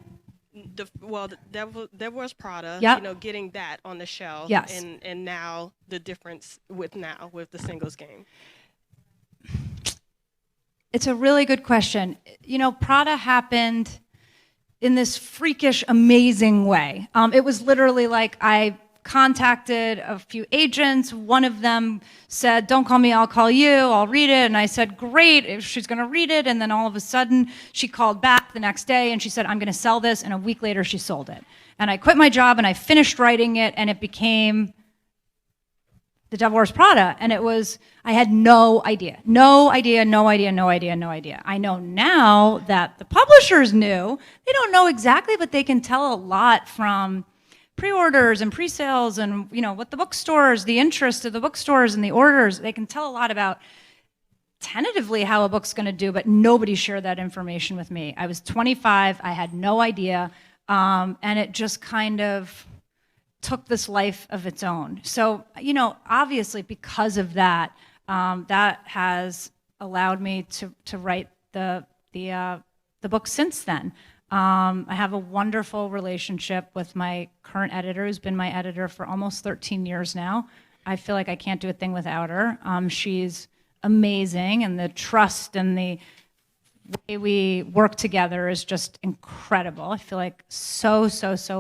There was Prada, Yep. getting that on the shelf. Yes. And now the difference with the singles game. It's a really good question. Prada happened in this freakish, amazing way. It was literally like I contacted a few agents. One of them said, "Don't call me, I'll call you, I'll read it." And I said, "Great, if she's gonna read it." And then all of a sudden, she called back the next day and she said, "I'm gonna sell this." And a week later, she sold it. And I quit my job and I finished writing it, and it became The Devil Wears Prada. And I had no idea. I know now that the publishers knew. They don't know exactly, but they can tell a lot from pre-orders and pre-sales and what the bookstores, the interest of the bookstores and the orders. They can tell a lot about tentatively how a book's going to do, but nobody shared that information with me. I was 25. I had no idea. And it just kind of took this life of its own. So, obviously because of that, that has allowed me to write the book since then. I have a wonderful relationship with my current editor, who's been my editor for almost 13 years now. I feel like I can't do a thing without her. She's amazing, and the trust and the way we work together is just incredible. I feel like so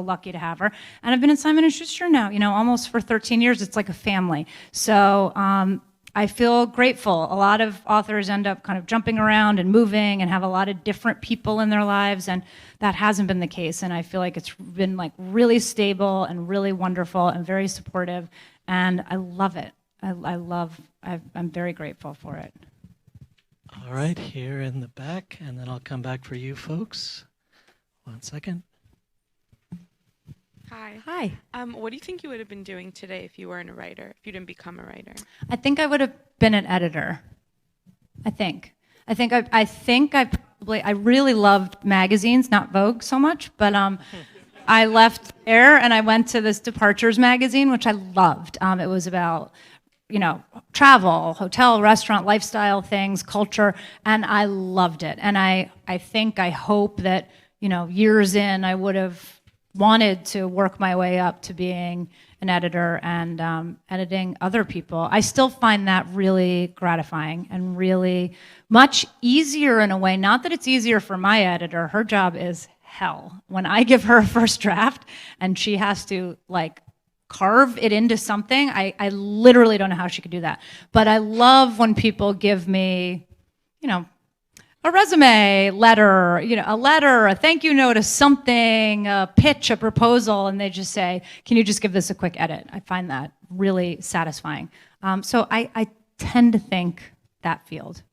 lucky to have her. And I've been in Simon & Schuster now, almost for 13 years. It's like a family. So I feel grateful. A lot of authors end up kind of jumping around and moving and have a lot of different people in their lives, and that hasn't been the case. And I feel like it's been like really stable and really wonderful and very supportive, and I love it. I'm very grateful for it. All right, here in the back, and then I'll come back for you folks. 1 second. Hi. Hi. What do you think you would have been doing today if you weren't a writer, if you didn't become a writer? I think I would have been an editor. I really loved magazines, not Vogue so much, but I left there and I went to this Departures magazine, which I loved. It was about travel, hotel, restaurant, lifestyle things, culture, and I loved it. And I hope that, years in, I would have wanted to work my way up to being an editor and editing other people. I still find that really gratifying and really much easier in a way. Not that it's easier for my editor. Her job is hell. When I give her a first draft and she has to carve it into something, I literally don't know how she could do that. But I love when people give me, a resume, letter, a thank you note, something, a pitch, a proposal, and they just say, can you just give this a quick edit? I find that really satisfying. So I tend to think that field.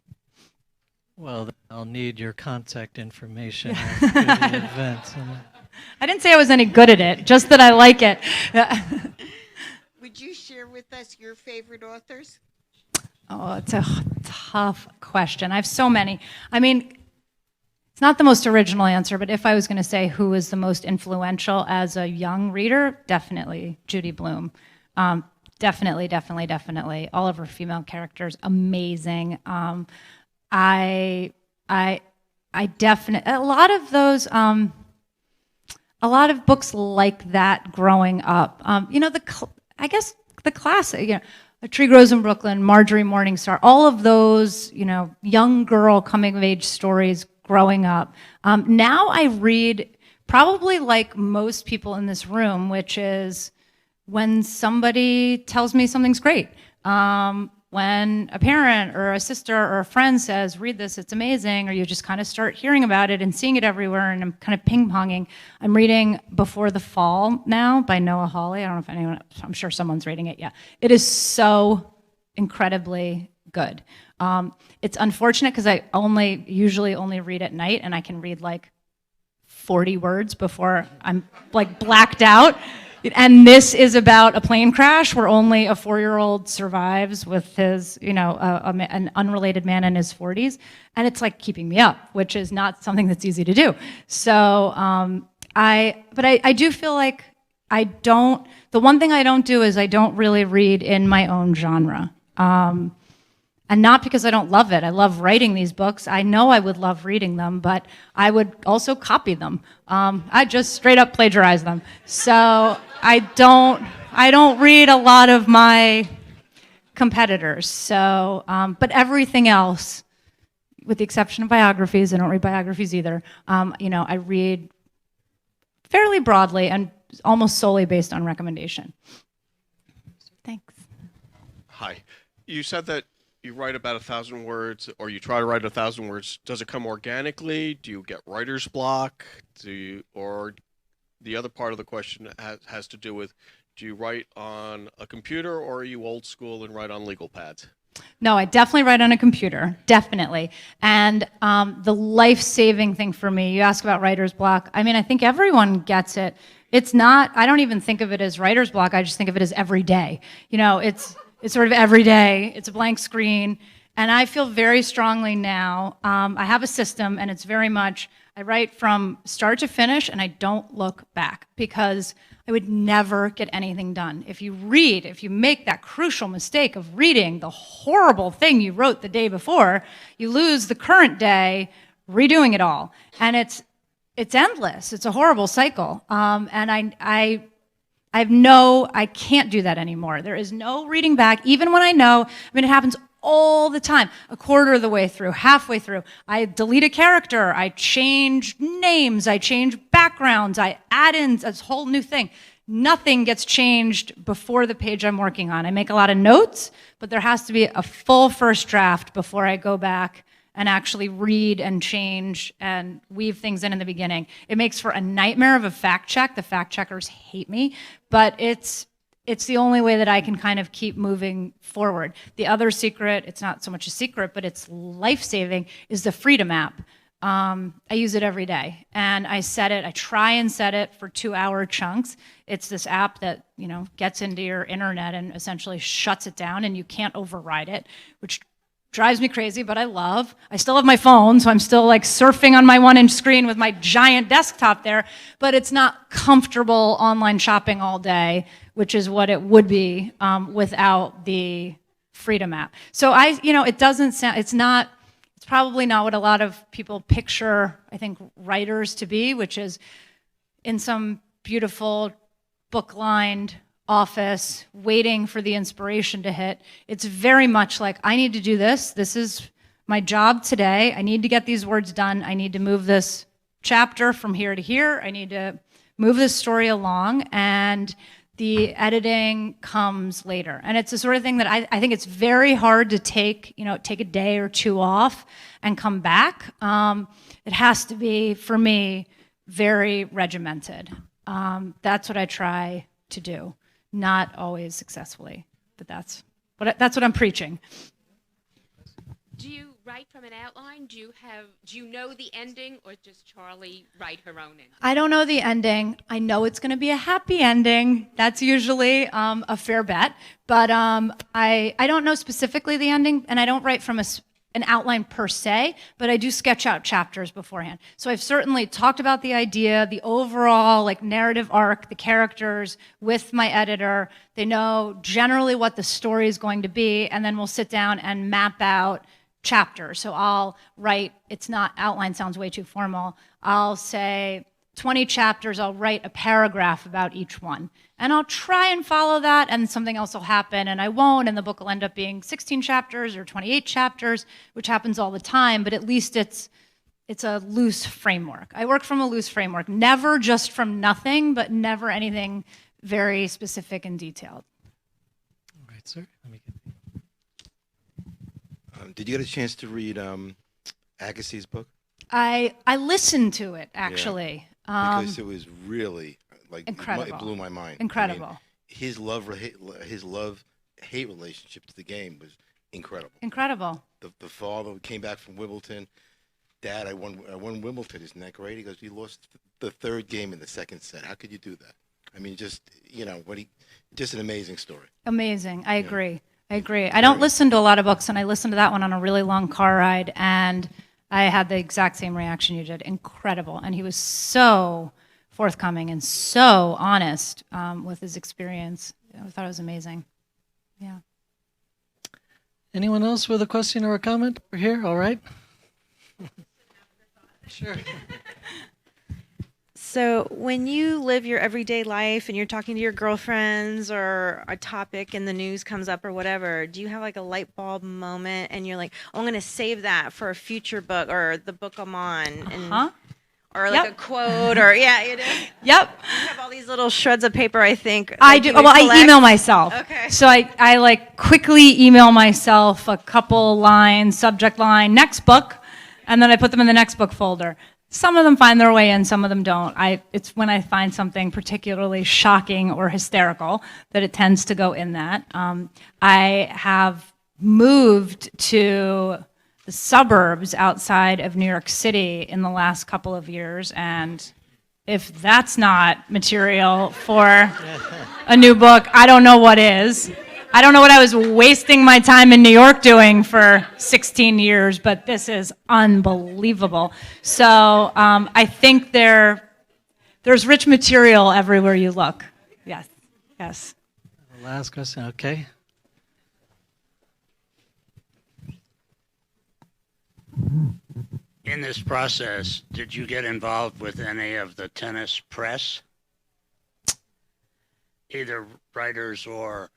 Well, then I'll need your contact information after the event. I didn't say I was any good at it, just that I like it. Would you share with us your favorite authors? Oh, it's a tough question. I have so many. I mean, it's not the most original answer, but if I was going to say who is the most influential as a young reader, definitely Judy Blume. Definitely. All of her female characters, amazing. I definitely, a lot of those, a lot of books like that growing up. I guess the classic, A Tree Grows in Brooklyn, Marjorie Morningstar, all of those, young girl coming of age stories growing up. Now I read probably like most people in this room, which is when somebody tells me something's great. When a parent or a sister or a friend says, read this, it's amazing, or you just kind of start hearing about it and seeing it everywhere, and I'm kind of ping-ponging. I'm reading Before the Fall now by Noah Hawley. I don't know if anyone, I'm sure someone's reading it, yeah. It is so incredibly good. It's unfortunate because I usually only read at night, and I can read like 40 words before I'm like blacked out. And this is about a plane crash where only a 4-year-old survives with his, an unrelated man in his 40s. And it's like keeping me up, which is not something that's easy to do. So I do feel like the one thing I don't do is I don't really read in my own genre. And not because I don't love it. I love writing these books. I know I would love reading them, but I would also copy them. I just straight up plagiarize them. So I don't read a lot of my competitors. So, but everything else, with the exception of biographies, I don't read biographies either. I read fairly broadly and almost solely based on recommendation. Thanks. Hi. You said that you write about 1,000 words, or you try to write 1,000 words. Does it come organically? Do you get writer's block? Or the other part of the question has to do with, do you write on a computer, or are you old school and write on legal pads? No, I definitely write on a computer, definitely. And the life-saving thing for me, you ask about writer's block, I mean, I think everyone gets it. It's not, I don't even think of it as writer's block, I just think of it as every day. It's sort of every day. It's a blank screen. And I feel very strongly now, I have a system, and it's very much, I write from start to finish, and I don't look back, because I would never get anything done. If you make that crucial mistake of reading the horrible thing you wrote the day before, you lose the current day redoing it all. And it's it's endless. It's a horrible cycle. And I can't do that anymore. There is no reading back, even when I know, it happens all the time. A quarter of the way through, halfway through, I delete a character, I change names, I change backgrounds, I add in this whole new thing. Nothing gets changed before the page I'm working on. I make a lot of notes, but there has to be a full first draft before I go back and actually read and change and weave things in the beginning. It makes for a nightmare of a fact check. The fact checkers hate me, but it's the only way that I can kind of keep moving forward. The other secret, it's not so much a secret, but it's life-saving, is the Freedom app. I use it every day, and I try and set it for 2-hour chunks. It's this app that, gets into your internet and essentially shuts it down, and you can't override it, which drives me crazy, but I still have my phone, so I'm still like surfing on my 1-inch screen with my giant desktop there, but it's not comfortable online shopping all day, which is what it would be without the Freedom app. So it doesn't sound, it's probably not what a lot of people picture, I think, writers to be, which is in some beautiful book-lined office waiting for the inspiration to hit. It's very much like, I need to do this. This is my job today. I need to get these words done. I need to move this chapter from here to here. I need to move this story along, and the editing comes later. And it's the sort of thing that I think it's very hard to take a day or two off and come back. It has to be, for me, very regimented. That's what I try to do. Not always successfully, but that's what I'm preaching. Do you write from an outline? Do you know the ending, or does Charlie write her own ending? I don't know the ending. I know it's going to be a happy ending. That's usually a fair bet, but I don't know specifically the ending, and I don't write from an outline per se, but I do sketch out chapters beforehand. So I've certainly talked about the idea, the overall narrative arc, the characters with my editor. They know generally what the story is going to be, and then we'll sit down and map out chapters. So I'll write, outline sounds way too formal. I'll say 20 chapters, I'll write a paragraph about each one. And I'll try and follow that, and something else will happen, and I won't, and the book will end up being 16 chapters or 28 chapters, which happens all the time, but at least it's a loose framework. I work from a loose framework, never just from nothing, but never anything very specific and detailed. All right, sir. Let me get... Did you get a chance to read Agassi's book? I listened to it, actually. Yeah, because it was really incredible. It blew my mind. Incredible. I mean, his love-hate relationship to the game was incredible. Incredible. The father came back from Wimbledon. Dad, I won Wimbledon. Isn't that great? He goes, you lost the third game in the second set. How could you do that? I mean, just just an amazing story. Amazing. I agree. I don't listen to a lot of books, and I listened to that one on a really long car ride, and I had the exact same reaction you did. Incredible. And he was so forthcoming and so honest with his experience. I thought it was amazing. Yeah. Anyone else with a question or a comment? We're here, all right? Sure. So when you live your everyday life and you're talking to your girlfriends, or a topic in the news comes up or whatever, do you have like a light bulb moment and you're like, oh, I'm going to save that for a future book or the book I'm on? And, or like a quote, or you do? Yep. You have all these little shreds of paper, I think. I do. Well, I email myself. Okay. So I quickly email myself a couple lines, subject line, next book, and then I put them in the next book folder. Some of them find their way in, some of them don't. It's when I find something particularly shocking or hysterical that it tends to go in that. I have moved to the suburbs outside of New York City in the last couple of years, and if that's not material for a new book, I don't know what is. I don't know what I was wasting my time in New York doing for 16 years, but this is unbelievable. So I think there's rich material everywhere you look. Yes, yes. Last question, okay. in this process, did you get involved with any of the tennis press? Either writers or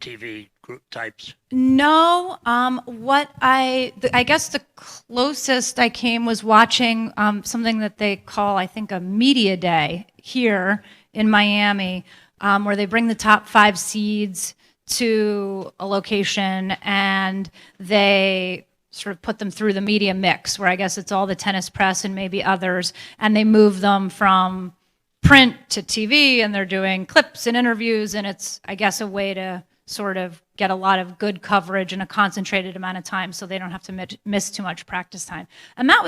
TV group types? No, I guess the closest I came was watching something that they call, I think, a media day here in Miami, where they bring the top 5 seeds to a location and they sort of put them through the media mix, where I guess it's all the tennis press and maybe others, and they move them from print to TV, and they're doing clips and interviews, and it's, I guess, a way to sort of get a lot of good coverage in a concentrated amount of time so they don't have to miss too much practice time. And that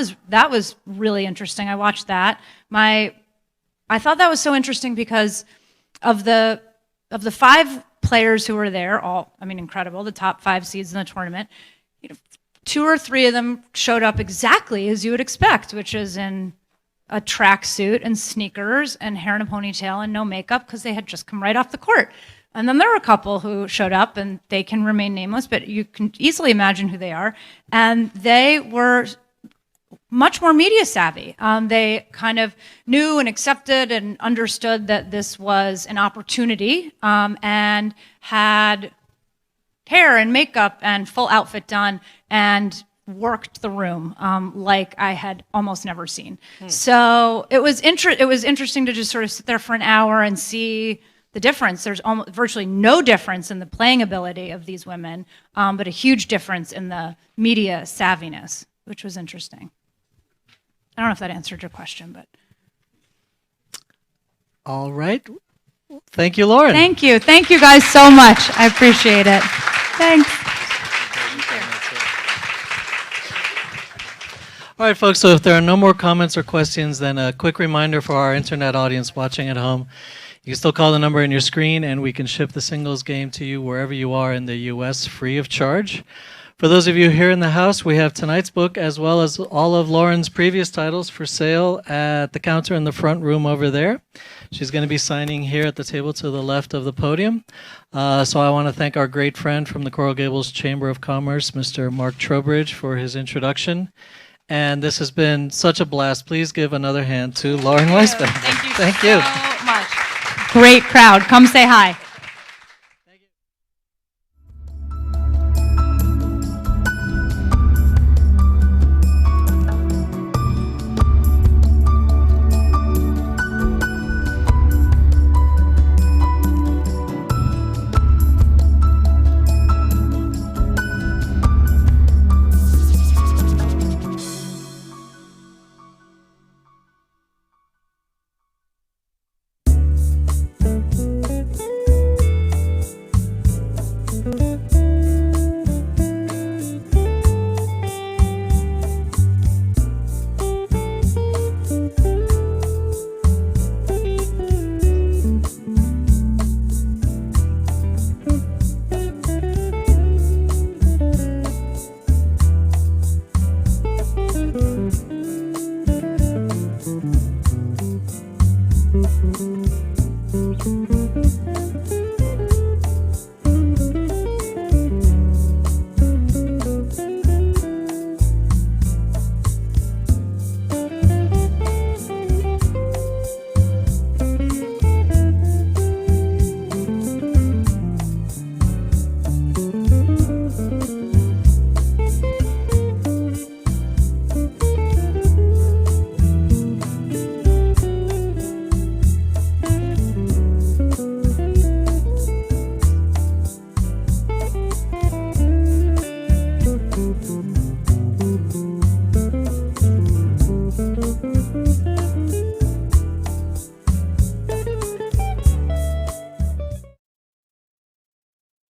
was really interesting. I watched that. I thought that was so interesting because of the 5 players who were there, all, I mean, incredible, the top 5 seeds in the tournament, 2 or 3 of them showed up exactly as you would expect, which is in a tracksuit and sneakers and hair in a ponytail and no makeup because they had just come right off the court. And then there were a couple who showed up, and they can remain nameless, but you can easily imagine who they are. And they were much more media savvy. They kind of knew and accepted and understood that this was an opportunity, and had hair and makeup and full outfit done and worked the room like I had almost never seen. So it was interesting to just sort of sit there for an hour and see the difference. There's almost virtually no difference in the playing ability of these women, but a huge difference in the media savviness, which was interesting. I don't know if that answered your question, but. All right. Thank you, Lauren. Thank you. Thank you guys so much. I appreciate it. Thanks. All right, folks, so if there are no more comments or questions, then a quick reminder for our internet audience watching at home. You can still call the number in your screen, and we can ship the singles game to you wherever you are in the U.S. free of charge. For those of you here in the house, we have tonight's book as well as all of Lauren's previous titles for sale at the counter in the front room over there. She's going to be signing here at the table to the left of the podium. So I want to thank our great friend from the Coral Gables Chamber of Commerce, Mr. Mark Trowbridge, for his introduction. And this has been such a blast. Please give another hand to Lauren Weisberger. Thank you so much. Great crowd. Come say hi.